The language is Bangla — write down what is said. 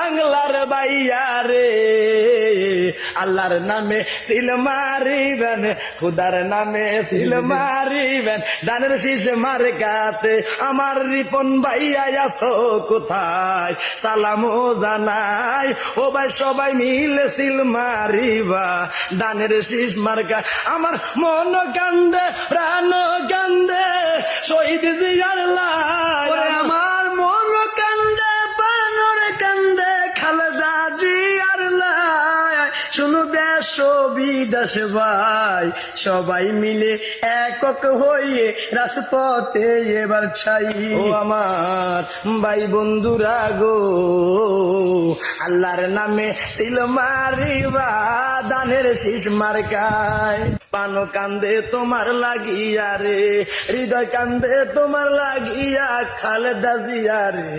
বাংলার বাইয়া রে, আল্লাহর নামে সিল মারিবেন, খুদার নামে সিল মারিবেন, দানের শীষ মার্কাতে আমার রিপন ভাইয়া আছো কোথায়, সালামও জানাই ও ভাই সবাই মিলে সিল মারিবা দানের শীষ মার্কা। আমার মন কান্দে প্রাণ কান্দে শহীদ জিয়ার লাই, আমার মন কান্দে প্রাণ কান্দে খালেদা জিয়ার লাই। শুনো দেশ ও বিদেশ ভাই সবাই মিলে একক হয়ে রাজপথে এবার ছাই। ও আমার ভাই বন্ধুরা গো, আল্লাহর নামে সিল মারিবা দানের শীষ মার্কায়। পানো কান্দে তোমার লাগিয়া রে, হৃদয় কান্দে তোমার লাগিয়া খালেদা জিয়া রে।